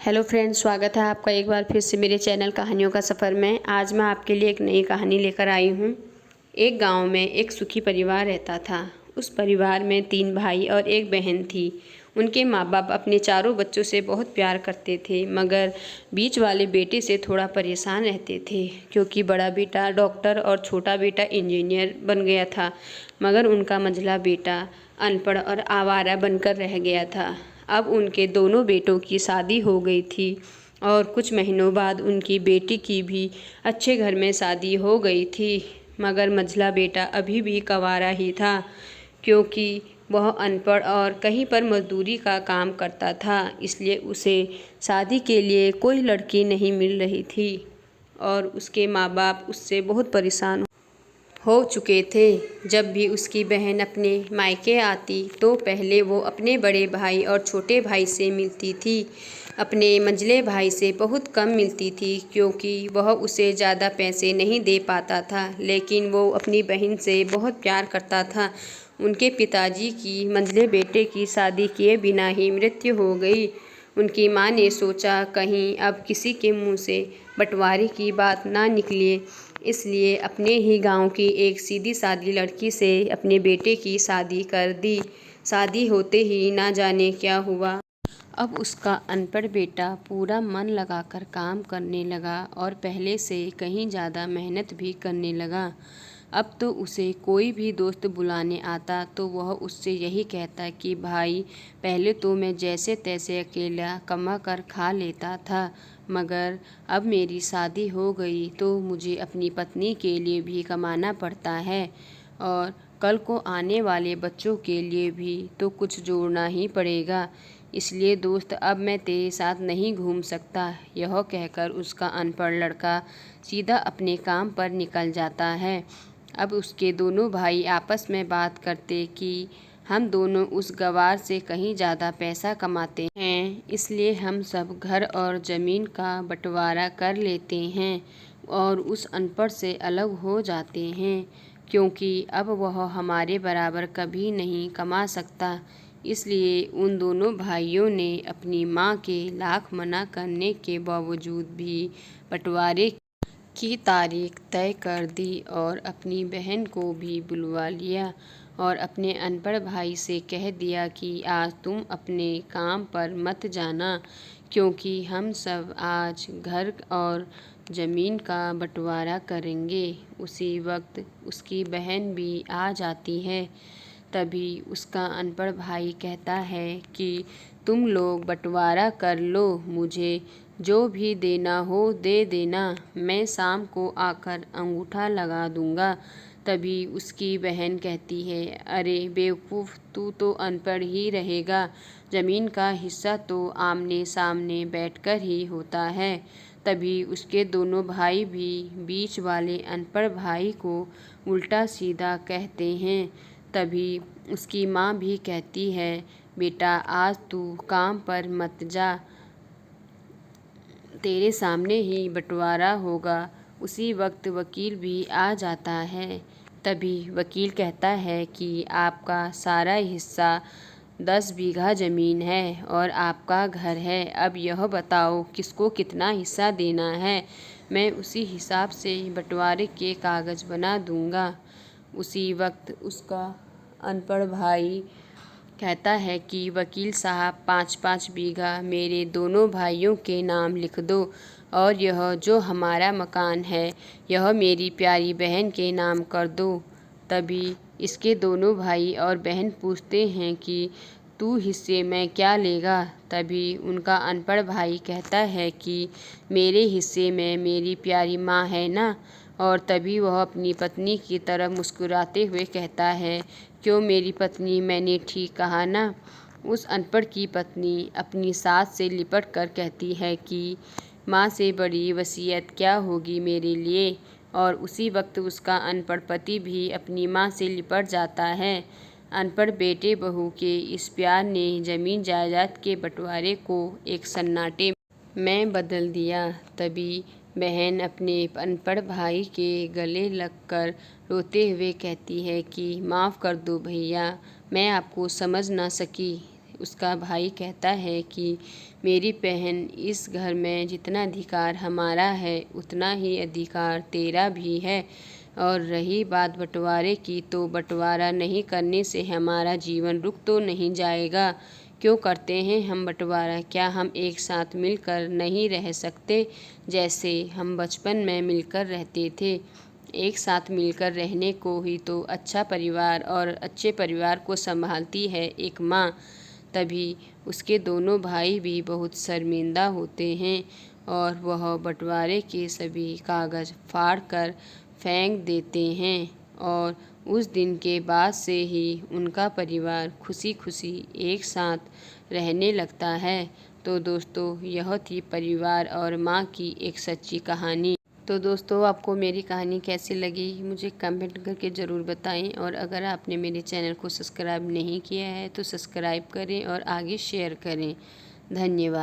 Hello friends, स्वागत है आपका एक बार फिर से मेरे चैनल कहानियों का सफ़र में। आज मैं आपके लिए एक नई कहानी लेकर आई हूँ। एक गांव में एक सुखी परिवार रहता था। उस परिवार में 3 भाई और एक बहन थी। उनके माँ बाप अपने चारों बच्चों से बहुत प्यार करते थे, मगर बीच वाले बेटे से थोड़ा परेशान रहते थे, क्योंकि बड़ा बेटा डॉक्टर और छोटा बेटा इंजीनियर बन गया था, मगर उनका मंझला बेटा अनपढ़ और आवारा बनकर रह गया था। अब उनके दोनों बेटों की शादी हो गई थी और कुछ महीनों बाद उनकी बेटी की भी अच्छे घर में शादी हो गई थी, मगर मंझला बेटा अभी भी कंवारा ही था, क्योंकि वह अनपढ़ और कहीं पर मजदूरी का काम करता था। इसलिए उसे शादी के लिए कोई लड़की नहीं मिल रही थी और उसके माँ बाप उससे बहुत परेशान हो चुके थे। जब भी उसकी बहन अपने मायके आती तो पहले वो अपने बड़े भाई और छोटे भाई से मिलती थी। अपने मंझले भाई से बहुत कम मिलती थी, क्योंकि वह उसे ज़्यादा पैसे नहीं दे पाता था, लेकिन वो अपनी बहन से बहुत प्यार करता था। उनके पिताजी की मंझले बेटे की शादी किए बिना ही मृत्यु हो गई। उनकी माँ ने सोचा कहीं अब किसी के मुंह से बंटवारे की बात ना निकले, इसलिए अपने ही गांव की एक सीधी सादी लड़की से अपने बेटे की शादी कर दी। शादी होते ही ना जाने क्या हुआ। अब उसका अनपढ़ बेटा पूरा मन लगाकर काम करने लगा और पहले से कहीं ज़्यादा मेहनत भी करने लगा। अब तो उसे कोई भी दोस्त बुलाने आता तो वह उससे यही कहता कि भाई, पहले तो मैं जैसे तैसे अकेला कमा कर खा लेता था, मगर अब मेरी शादी हो गई तो मुझे अपनी पत्नी के लिए भी कमाना पड़ता है और कल को आने वाले बच्चों के लिए भी तो कुछ जोड़ना ही पड़ेगा। इसलिए दोस्त, अब मैं तेरे साथ नहीं घूम सकता। यह कहकर उसका अनपढ़ लड़का सीधा अपने काम पर निकल जाता है। अब उसके दोनों भाई आपस में बात करते कि हम दोनों उस गवार से कहीं ज़्यादा पैसा कमाते हैं, इसलिए हम सब घर और ज़मीन का बंटवारा कर लेते हैं और उस अनपढ़ से अलग हो जाते हैं, क्योंकि अब वह हमारे बराबर कभी नहीं कमा सकता। इसलिए उन दोनों भाइयों ने अपनी माँ के लाख मना करने के बावजूद भी बंटवारे की तारीख तय कर दी और अपनी बहन को भी बुलवा लिया और अपने अनपढ़ भाई से कह दिया कि आज तुम अपने काम पर मत जाना, क्योंकि हम सब आज घर और ज़मीन का बंटवारा करेंगे। उसी वक्त उसकी बहन भी आ जाती है। तभी उसका अनपढ़ भाई कहता है कि तुम लोग बंटवारा कर लो, मुझे जो भी देना हो दे देना, मैं शाम को आकर अंगूठा लगा दूंगा। तभी उसकी बहन कहती है, अरे बेवकूफ़, तू तो अनपढ़ ही रहेगा, ज़मीन का हिस्सा तो आमने सामने बैठकर ही होता है। तभी उसके दोनों भाई भी बीच वाले अनपढ़ भाई को उल्टा सीधा कहते हैं। तभी उसकी माँ भी कहती है, बेटा आज तू काम पर मत जा, तेरे सामने ही बंटवारा होगा। उसी वक्त वकील भी आ जाता है। तभी वकील कहता है कि आपका सारा हिस्सा 10 बीघा ज़मीन है और आपका घर है। अब यह बताओ किसको कितना हिस्सा देना है, मैं उसी हिसाब से बंटवारे के कागज़ बना दूंगा। उसी वक्त उसका अनपढ़ भाई कहता है कि वकील साहब, 5-5 बीघा मेरे दोनों भाइयों के नाम लिख दो और यह जो हमारा मकान है यह मेरी प्यारी बहन के नाम कर दो। तभी इसके दोनों भाई और बहन पूछते हैं कि तू हिस्से में क्या लेगा। तभी उनका अनपढ़ भाई कहता है कि मेरे हिस्से में मेरी प्यारी माँ है ना। और तभी वह अपनी पत्नी की तरफ मुस्कुराते हुए कहता है, क्यों मेरी पत्नी, मैंने ठीक कहा ना। उस अनपढ़ की पत्नी अपनी सास से लिपट कर कहती है कि माँ से बड़ी वसीयत क्या होगी मेरे लिए। और उसी वक्त उसका अनपढ़ पति भी अपनी माँ से लिपट जाता है। अनपढ़ बेटे बहू के इस प्यार ने ज़मीन जायदाद के बंटवारे को एक सन्नाटे में बदल दिया। तभी बहन अपने अनपढ़ भाई के गले लगकर रोते हुए कहती है कि माफ़ कर दो भैया, मैं आपको समझ ना सकी। उसका भाई कहता है कि मेरी बहन, इस घर में जितना अधिकार हमारा है उतना ही अधिकार तेरा भी है, और रही बात बंटवारे की, तो बंटवारा नहीं करने से हमारा जीवन रुक तो नहीं जाएगा। क्यों करते हैं हम बंटवारा? क्या हम एक साथ मिलकर नहीं रह सकते, जैसे हम बचपन में मिलकर रहते थे? एक साथ मिलकर रहने को ही तो अच्छा परिवार और अच्छे परिवार को संभालती है एक माँ। तभी उसके दोनों भाई भी बहुत शर्मिंदा होते हैं और वह बंटवारे के सभी कागज़ फाड़ कर फेंक देते हैं, और उस दिन के बाद से ही उनका परिवार खुशी खुशी एक साथ रहने लगता है। तो दोस्तों, यह थी परिवार और माँ की एक सच्ची कहानी। तो दोस्तों, आपको मेरी कहानी कैसी लगी मुझे कमेंट करके ज़रूर बताएं, और अगर आपने मेरे चैनल को सब्सक्राइब नहीं किया है तो सब्सक्राइब करें और आगे शेयर करें। धन्यवाद।